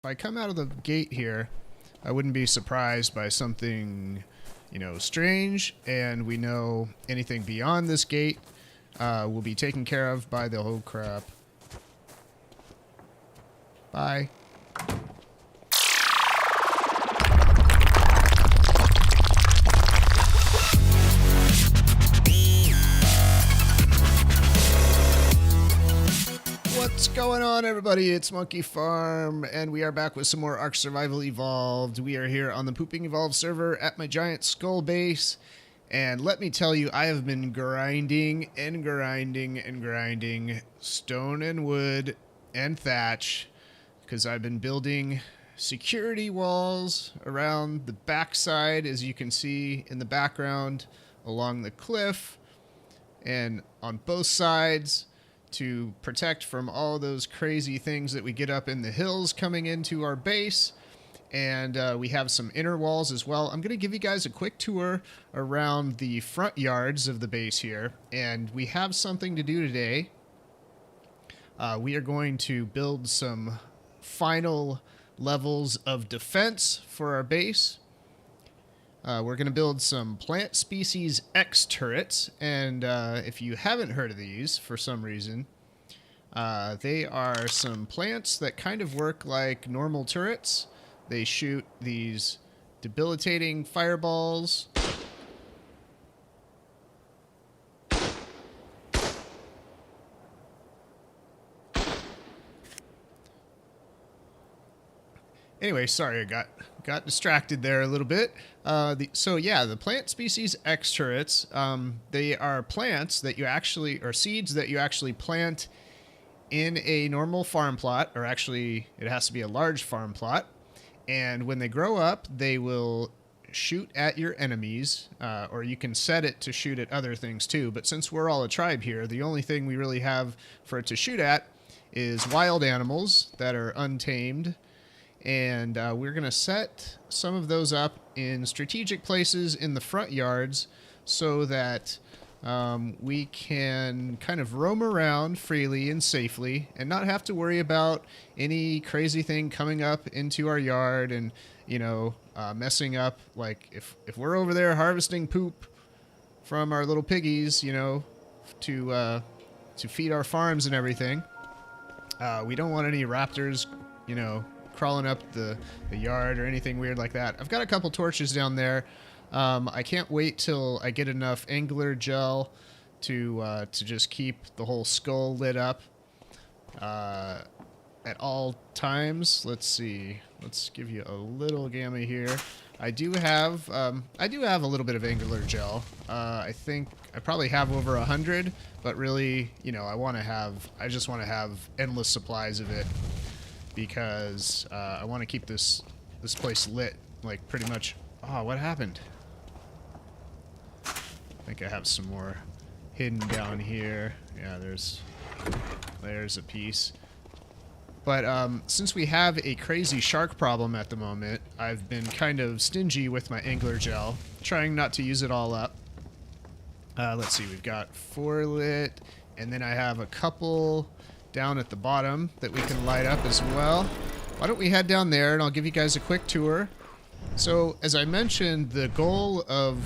If I come out of the gate here, I wouldn't be surprised by something, strange, and we know anything beyond this gate will be taken care of by the... Oh, crap. Bye. What's going on, everybody? It's Monkey Farm, and we are back with some more Ark Survival Evolved. We are here on the Pooping Evolved server at my giant skull base, and let me tell you, I have been grinding and grinding and grinding stone and wood and thatch, because I've been building security walls around the backside, as you can see in the background, along the cliff, and on both sides, to protect from all those crazy things that we get up in the hills coming into our base. And we have some inner walls as well. I'm going to give you guys a quick tour around the front yards of the base here. And we have something to do today. We are going to build some final levels of defense for our base. We're going to build some plant species X turrets, and if you haven't heard of these for some reason, they are some plants that kind of work like normal turrets. They shoot these debilitating fireballs. Anyway, sorry, I got distracted there a little bit. The plant species X turrets, they are plants that you actually, or seeds that you actually plant in a normal farm plot, or actually it has to be a large farm plot. And when they grow up, they will shoot at your enemies, or you can set it to shoot at other things too. But since we're all a tribe here, the only thing we really have for it to shoot at is wild animals that are untamed. And we're going to set some of those up in strategic places in the front yards so that we can kind of roam around freely and safely and not have to worry about any crazy thing coming up into our yard and, messing up. Like if we're over there harvesting poop from our little piggies, to feed our farms and everything, we don't want any raptors, crawling up the yard or anything weird like that. I've got a couple torches down there. I can't wait till I get enough angler gel to just keep the whole skull lit up at all times. Let's see. Let's give you a little gamma here. I do have a little bit of angler gel. I think I probably have over 100, but really, I just want to have endless supplies of it. Because I want to keep this place lit, like, pretty much... Oh, what happened? I think I have some more hidden down here. Yeah, there's a piece. But since we have a crazy shark problem at the moment, I've been kind of stingy with my angler gel, trying not to use it all up. Let's see, we've got 4 lit, and then I have a couple down at the bottom that we can light up as well. Why don't we head down there and I'll give you guys a quick tour. So, as I mentioned, the goal of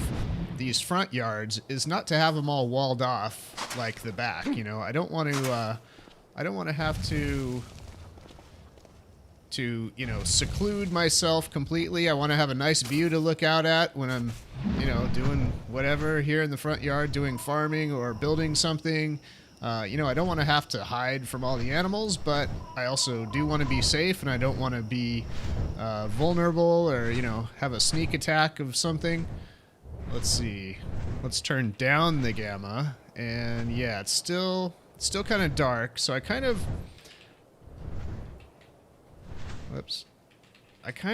these front yards is not to have them all walled off like the back. I don't want to have to seclude myself completely. I want to have a nice view to look out at when I'm, doing whatever here in the front yard, doing farming or building something. I don't want to have to hide from all the animals, but I also do want to be safe, and I don't want to be vulnerable or, have a sneak attack of something. Let's see. Let's turn down the gamma, and yeah, it's still kind of dark, so I kind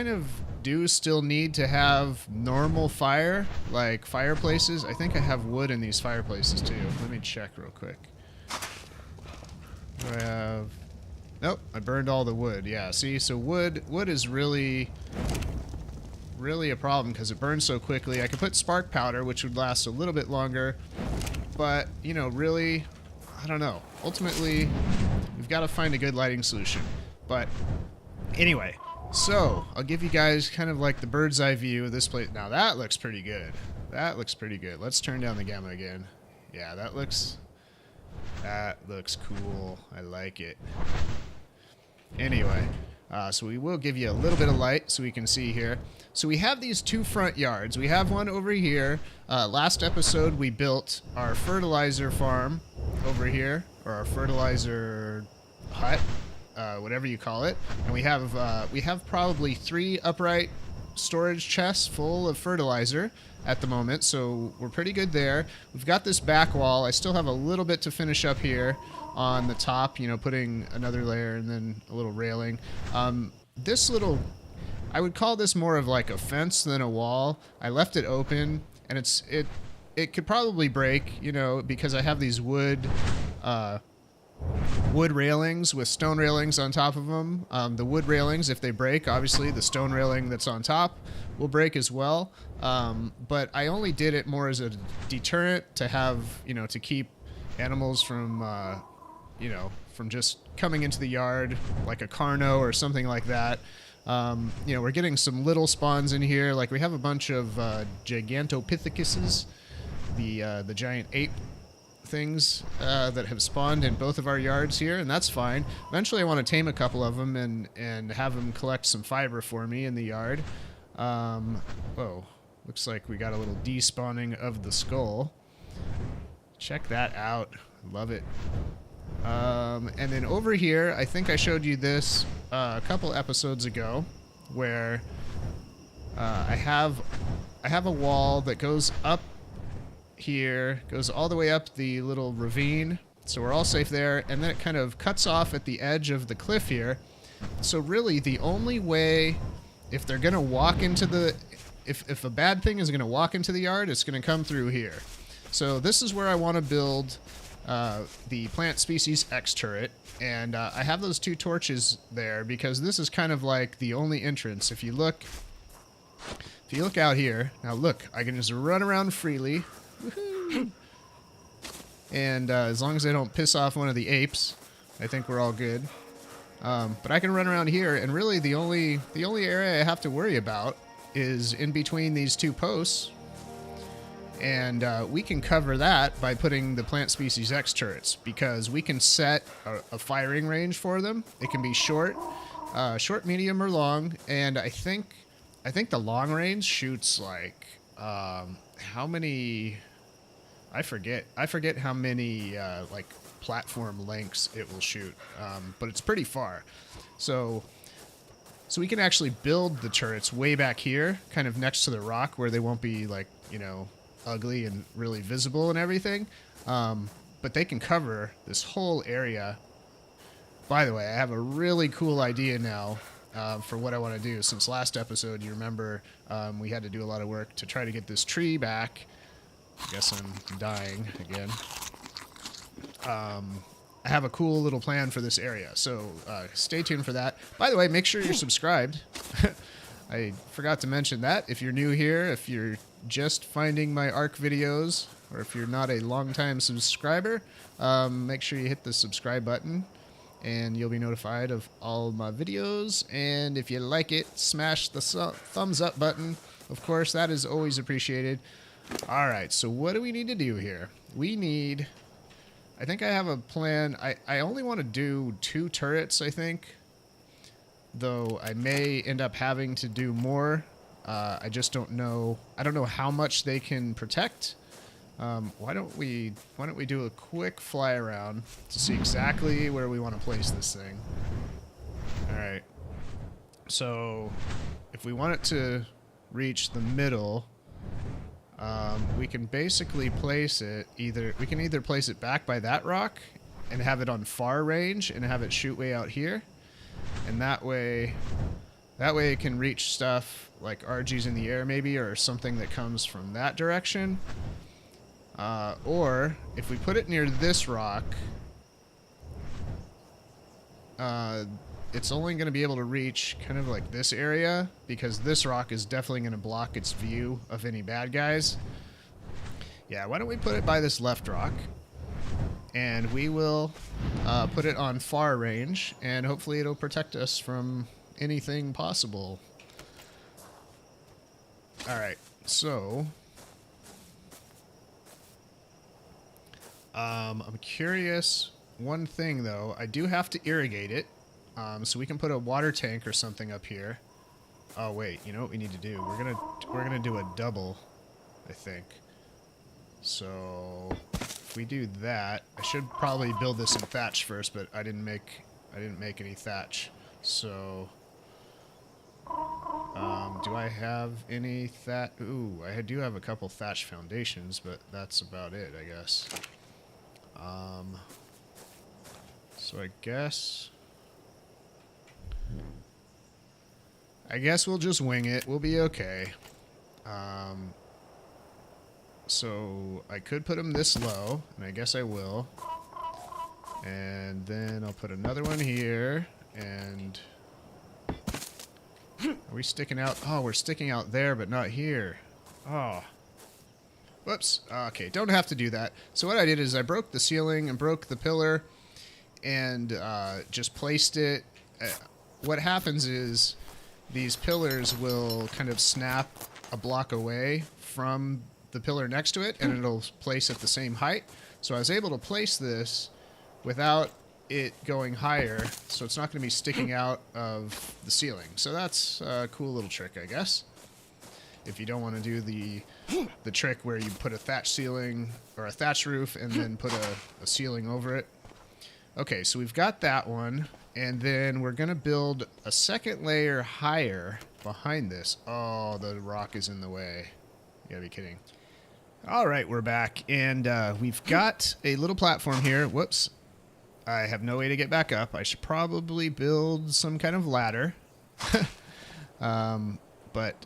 of do still need to have normal fire, like fireplaces. I think I have wood in these fireplaces too. Let me check real quick. I have... Nope, I burned all the wood. Yeah, see, so wood is really a problem because it burns so quickly. I could put spark powder, which would last a little bit longer, but, really, I don't know. Ultimately, we've got to find a good lighting solution. But anyway, So, I'll give you guys kind of like the bird's eye view of this place. Now that looks pretty good. That looks pretty good. Let's turn down the gamma again. Yeah, that looks cool. I like it. Anyway, so we will give you a little bit of light so we can see here. So we have these two front yards. We have one over here. Last episode we built our fertilizer farm over here, or our fertilizer hut. Whatever you call it, and we have probably 3 upright storage chests full of fertilizer at the moment, so we're pretty good there. We've got this back wall. I still have a little bit to finish up here on the top, you know, putting another layer and then a little railing. This little, I would call this more of like a fence than a wall. I left it open, and it could probably break, you know, because I have these wood railings with stone railings on top of them. The wood railings, if they break, obviously the stone railing that's on top will break as well. But I only did it more as a deterrent to have, you know, to keep animals from, you know, from just coming into the yard like a carno or something like that. You know, we're getting some little spawns in here. Like we have a bunch of Gigantopithecus, the giant ape things that have spawned in both of our yards here, and that's fine. Eventually I want to tame a couple of them and have them collect some fiber for me in the yard. Whoa, looks like we got a little despawning of the skull. Check that out. Love it. And then over here, I think I showed you this a couple episodes ago, where I have a wall that goes up here, goes all the way up the little ravine, so we're all safe there, and then it kind of cuts off at the edge of the cliff here. So really the only way, if they're gonna walk into the, if a bad thing is gonna walk into the yard, it's gonna come through here. So this is where I want to build the plant species X turret, and I have those 2 torches there because this is kind of like the only entrance. If you look out here, now look, I can just run around freely. Woohoo! And as long as I don't piss off one of the apes, I think we're all good. But I can run around here, and really the only area I have to worry about is in between these 2 posts. And we can cover that by putting the plant species X turrets, because we can set a firing range for them. It can be short, medium, or long, and I think the long range shoots like how many? I forget how many like platform lengths it will shoot, but it's pretty far. So we can actually build the turrets way back here, kind of next to the rock, where they won't be like, you know, ugly and really visible and everything. But they can cover this whole area. By the way, I have a really cool idea now for what I want to do. Since last episode, you remember we had to do a lot of work to try to get this tree back. I guess I'm dying again. I have a cool little plan for this area, so stay tuned for that. By the way, make sure you're subscribed. I forgot to mention that. If you're new here, if you're just finding my Ark videos, or if you're not a long-time subscriber, make sure you hit the subscribe button, and you'll be notified of all my videos. And if you like it, smash the thumbs up button. Of course, that is always appreciated. Alright, so what do we need to do here? We need... I think I have a plan. I only want to do 2 turrets, I think. Though I may end up having to do more. I just don't know. I don't know how much they can protect. Why don't we do a quick fly around to see exactly where we want to place this thing. Alright. So, if we want it to reach the middle... we can basically place it we can either place it back by that rock and have it on far range and have it shoot way out here, and that way it can reach stuff like RGs in the air maybe, or something that comes from that direction. Or if we put it near this rock, it's only going to be able to reach kind of like this area, because this rock is definitely going to block its view of any bad guys. Yeah, why don't we put it by this left rock, and we will put it on far range, and hopefully it'll protect us from anything possible. Alright, so I'm curious. One thing though, I do have to irrigate it, so we can put a water tank or something up here. Oh wait, you know what we need to do? We're gonna do a double, I think. So if we do that, I should probably build this in thatch first, but I didn't make any thatch. So do I have any thatch? Ooh, I do have a couple thatch foundations, but that's about it, I guess. So I guess we'll just wing it. We'll be okay. So I could put them this low, and I guess I will. And then I'll put another one here, and are we sticking out? Oh, we're sticking out there, but not here. Oh. Whoops. Okay, don't have to do that. So what I did is I broke the ceiling and broke the pillar and just placed it. What happens is these pillars will kind of snap a block away from the pillar next to it, and it'll place at the same height. So I was able to place this without it going higher, so it's not going to be sticking out of the ceiling. So that's a cool little trick, I guess. If you don't want to do the trick where you put a thatch ceiling or a thatch roof and then put a ceiling over it. Okay, so we've got that one, and then we're going to build a second layer higher behind this. Oh, the rock is in the way. You gotta be kidding. All right, we're back, and we've got a little platform here. Whoops. I have no way to get back up. I should probably build some kind of ladder. But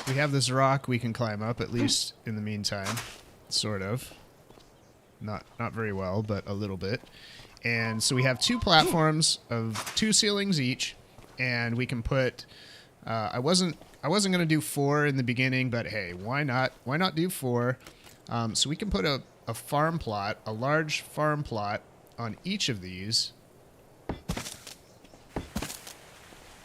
we have this rock we can climb up, at least in the meantime. Sort of. Not very well, but a little bit. And so we have two platforms of 2 ceilings each, and we can put... I wasn't going to do 4 in the beginning, but hey, why not? Why not do 4? So we can put a farm plot, a large farm plot, on each of these.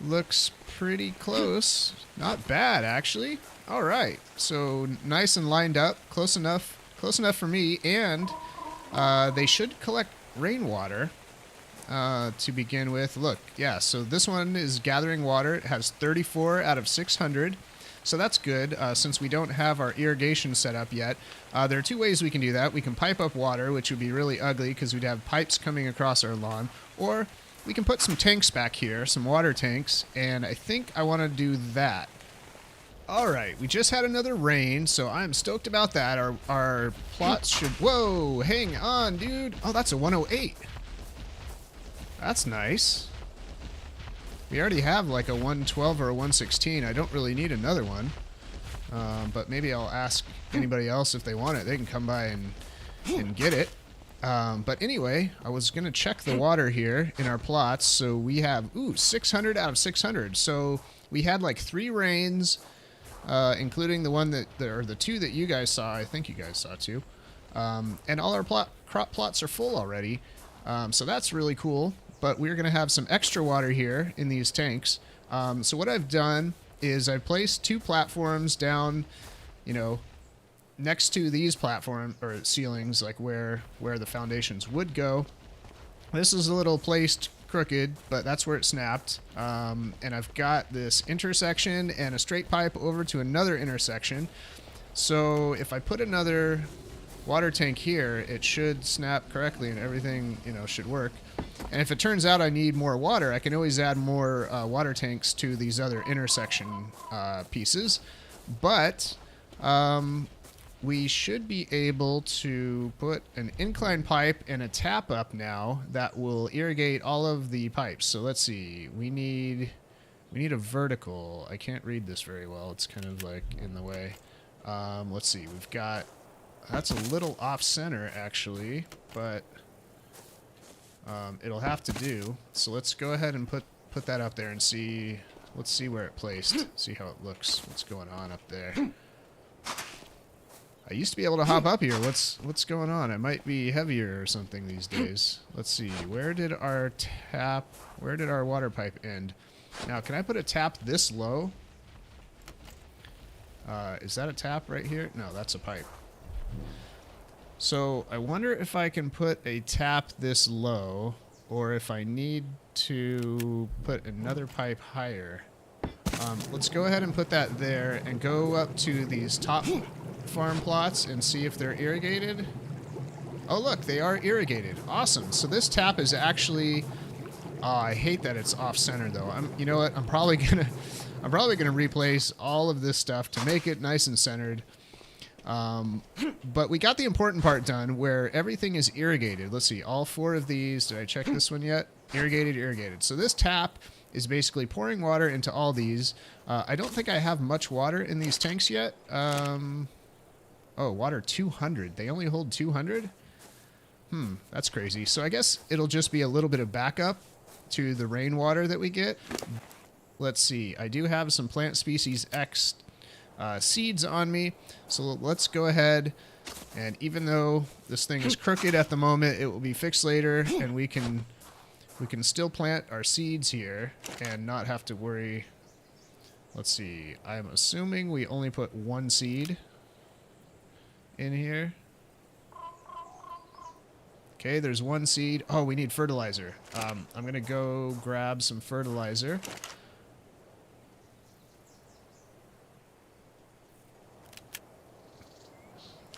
Looks pretty close. Not bad, actually. All right, so nice and lined up, close enough for me, and they should collect rainwater to begin with. Look, yeah, so this one is gathering water. It has 34 out of 600. So that's good, since we don't have our irrigation set up yet. There are 2 ways we can do that. We can pipe up water, which would be really ugly because we'd have pipes coming across our lawn. Or we can put some tanks back here, some water tanks, and I think I want to do that. Alright, we just had another rain, so I'm stoked about that. Our plots should... Whoa, hang on, dude. Oh, that's a 108. That's nice. We already have like a 112 or a 116. I don't really need another one. But maybe I'll ask anybody else if they want it. They can come by and get it. But anyway, I was going to check the water here in our plots. So we have, 600 out of 600. So we had like 3 rains, including the one or the 2 that you guys saw. I think you guys saw 2. And all our crop plots are full already. So that's really cool. But we're going to have some extra water here in these tanks. So what I've done is I've placed 2 platforms down, next to these platform or ceilings, like where the foundations would go. This is a little placed crooked, but that's where it snapped. And I've got this intersection and a straight pipe over to another intersection. So if I put another water tank here, it should snap correctly and everything, should work. And if it turns out I need more water, I can always add more water tanks to these other intersection pieces. But we should be able to put an incline pipe and a tap up now that will irrigate all of the pipes. So let's see. We need a vertical. I can't read this very well. It's kind of like in the way. Let's see. We've got... That's a little off-center, actually, but it'll have to do. So let's go ahead and put that up there and see. Let's see where it placed. See how it looks. What's going on up there? I used to be able to hop up here. What's going on? It might be heavier or something these days. Let's see. Where did our water pipe end? Now, can I put a tap this low? Is that a tap right here? No, that's a pipe. So I wonder if I can put a tap this low, or if I need to put another pipe higher. Let's go ahead and put that there and go up to these top farm plots and see if they're irrigated. Oh, look, they are irrigated. Awesome. So this tap is actually... Oh, I hate that it's off-center, though. You know what? I'm probably gonna replace all of this stuff to make it nice and centered. But we got the important part done, where everything is irrigated. Let's see, all 4 of these. Did I check this one yet? Irrigated, irrigated. So this tap is basically pouring water into all these. I don't think I have much water in these tanks yet. Oh, water 200. They only hold 200? That's crazy. So I guess it'll just be a little bit of backup to the rainwater that we get. Let's see. I do have some plant species X seeds on me. So let's go ahead, and even though this thing is crooked at the moment, it will be fixed later, and we can still plant our seeds here and not have to worry. Let's see. I'm assuming we only put 1 seed in here. Okay, there's 1 seed. Oh, we need fertilizer. I'm going to go grab some fertilizer.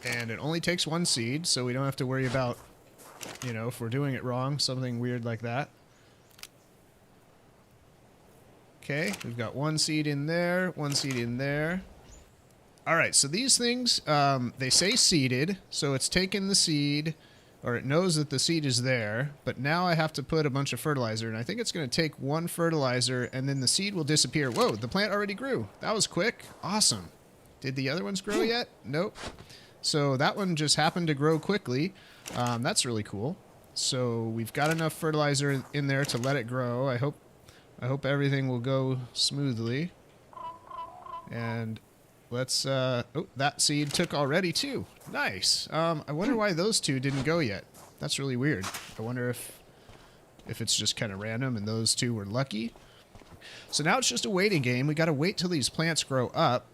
And it only takes 1 seed, so we don't have to worry about, you know, if we're doing it wrong, something weird like that. Okay, we've got 1 seed in there, 1 seed in there. All right, so these things, they say seeded, so it's taken the seed, or it knows that the seed is there, but now I have to put a bunch of fertilizer, and I think it's going to take 1 fertilizer, and then the seed will disappear. Whoa, the plant already grew. That was quick. Awesome. Did the other ones grow yet? Nope. So that one just happened to grow quickly. That's really cool. So we've got enough fertilizer in there to let it grow. I hope everything will go smoothly. And let's... oh, that seed took already too. Nice. I wonder why those 2 didn't go yet. That's really weird. I wonder if it's just kind of random and those 2 were lucky. So now it's just a waiting game. We got to wait till these plants grow up.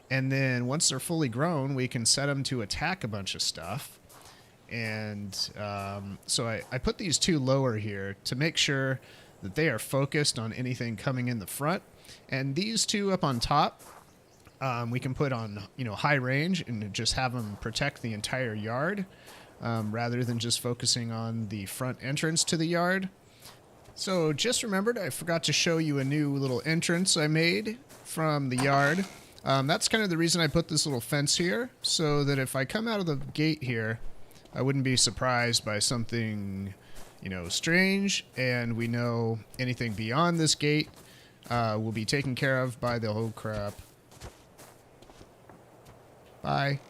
And then once they're fully grown, we can set them to attack a bunch of stuff. And so I put these 2 lower here to make sure that they are focused on anything coming in the front. And these 2 up on top, we can put on, you know, high range and just have them protect the entire yard, rather than just focusing on the front entrance to the yard. So just remembered, I forgot to show you a new little entrance I made from the yard. That's kind of the reason I put this little fence here, so that if I come out of the gate here, I wouldn't be surprised by something, you know, strange, and we know anything beyond this gate will be taken care of by the... Oh, crap. Bye.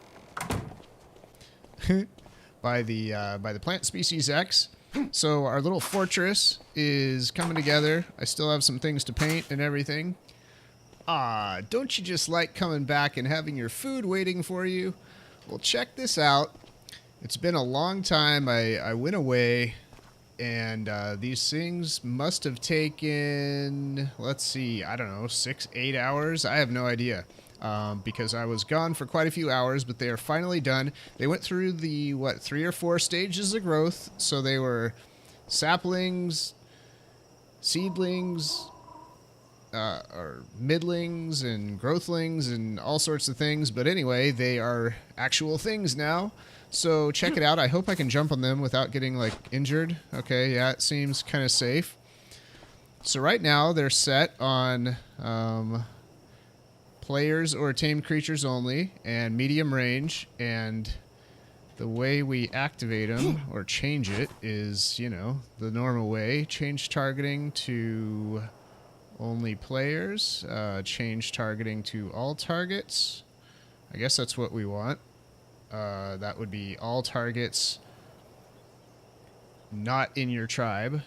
by the plant species X. So our little fortress is coming together. I still have some things to paint and everything. Ah, don't you just like coming back and having your food waiting for you? Well, check this out. It's been a long time. I went away, and these things must have taken, let's see, I don't know, 6-8 hours? I have no idea, because I was gone for quite a few hours, but they are finally done. They went through the, 3 or 4 stages of growth, so they were saplings, seedlings, or middlings and growthlings and all sorts of things. But anyway, they are actual things now. So check it out. I hope I can jump on them without getting, like, injured. Okay, yeah, it seems kind of safe. So right now they're set on players or tamed creatures only and medium range. And the way we activate them or change it is, you know, the normal way. Change targeting to... only players, change targeting to all targets. I guess that's what we want. That would be all targets not in your tribe.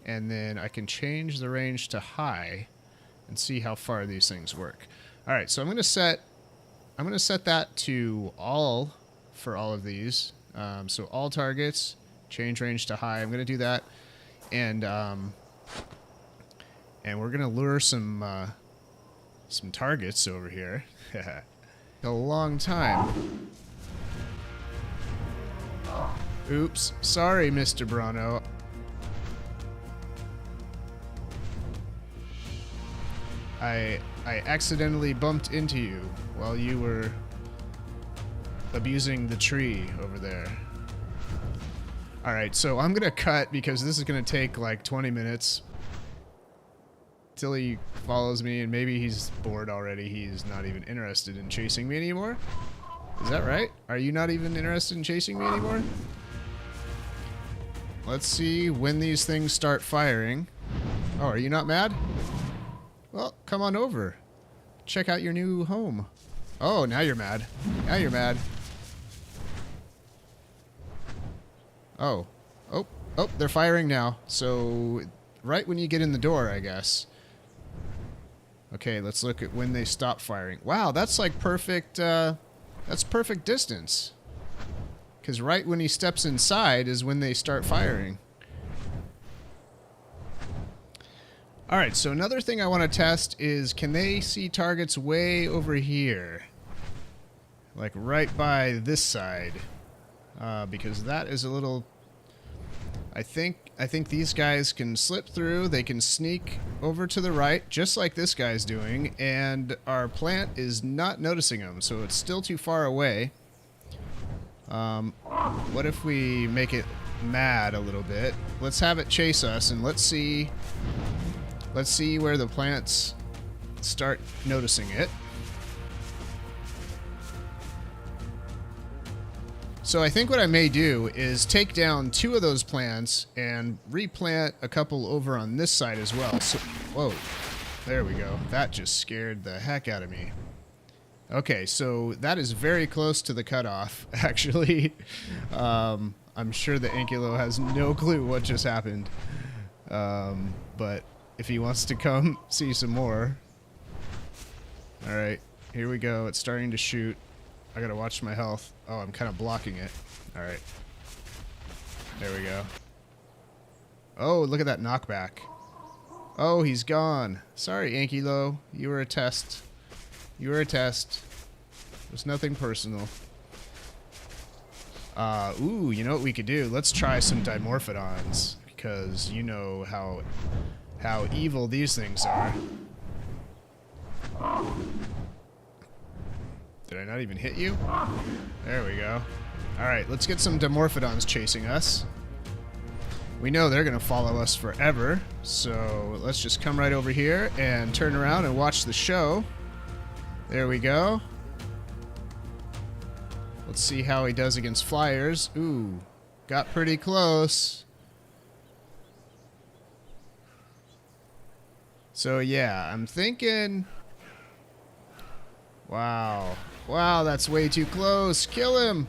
And then I can change the range to high and see how far these things work. All right, so I'm going to set that to all for all of these. So all targets, change range to high. I'm going to do that. And And we're gonna lure some targets over here. A long time. Oops, sorry, Mr. Brano. I accidentally bumped into you while you were abusing the tree over there. Alright, so I'm gonna cut because this is gonna take like 20 minutes till he follows me, and maybe he's bored already. He's not even interested in chasing me anymore. Is that right? Are you not even interested in chasing me anymore? Let's see when these things start firing. Oh, are you not mad? Well, come on over. Check out your new home. Oh, now you're mad. Now you're mad. Oh. Oh, they're firing now. So, right when you get in the door, I guess. Okay, let's look at when they stop firing. Wow, that's like perfect, that's perfect distance. Because right when he steps inside is when they start firing. Alright, so another thing I want to test is, can they see targets way over here? Like right by this side. Because that is a little... I think these guys can slip through, they can sneak over to the right, just like this guy's doing, and our plant is not noticing them, so it's still too far away. What if we make it mad a little bit? Let's have it chase us, and let's see where the plants start noticing it. So I think what I may do is take down 2 of those plants and replant a couple over on this side as well. So, whoa, there we go. That just scared the heck out of me. Okay, so that is very close to the cutoff, actually. I'm sure the Ankylo has no clue what just happened. But if he wants to come see some more. Alright, here we go. It's starting to shoot. I gotta watch my health. Oh, I'm kind of blocking it. Alright. There we go. Oh, look at that knockback. Oh, he's gone. Sorry, Ankylo. You were a test. You were a test. It was nothing personal. Ooh, you know what we could do? Let's try some Dimorphodons, because you know how evil these things are. Did I not even hit you? There we go. Alright, let's get some Dimorphodons chasing us. We know they're going to follow us forever, so let's just come right over here and turn around and watch the show. There we go. Let's see how he does against flyers. Ooh, got pretty close. So yeah, I'm thinking... Wow. Wow, that's way too close. Kill him!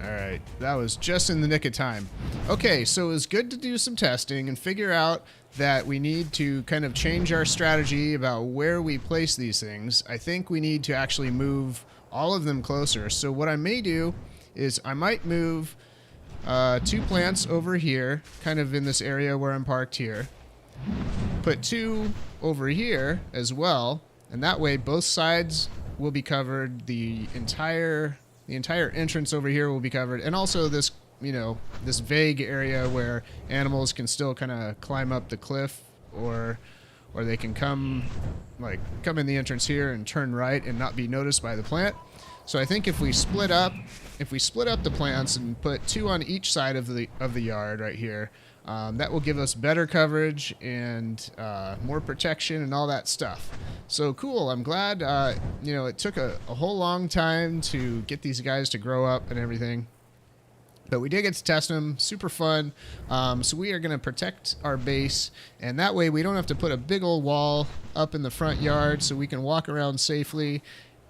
Alright, that was just in the nick of time. Okay, so it was good to do some testing and figure out that we need to kind of change our strategy about where we place these things. I think we need to actually move all of them closer. So what I may do is I might move 2 plants over here, kind of in this area where I'm parked here. Put 2 over here as well, and that way both sides will be covered. The entire entrance over here will be covered, and also this, you know, this vague area where animals can still kind of climb up the cliff, or they can come in the entrance here and turn right and not be noticed by the plant. So I think if we split up the plants and put 2 on each side of the yard right here, that will give us better coverage and more protection and all that stuff. So cool. I'm glad, you know, it took a whole long time to get these guys to grow up and everything. But we did get to test them. Super fun. So we are going to protect our base, and that way we don't have to put a big old wall up in the front yard, so we can walk around safely,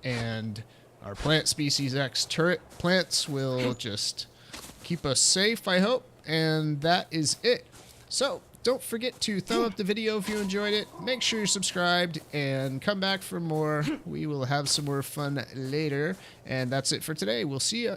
and our Plant Species X turret plants will just keep us safe, I hope. And that is it. So don't forget to thumb up the video if you enjoyed it. Make sure you're subscribed and come back for more. We will have some more fun later. And that's it for today. We'll see ya.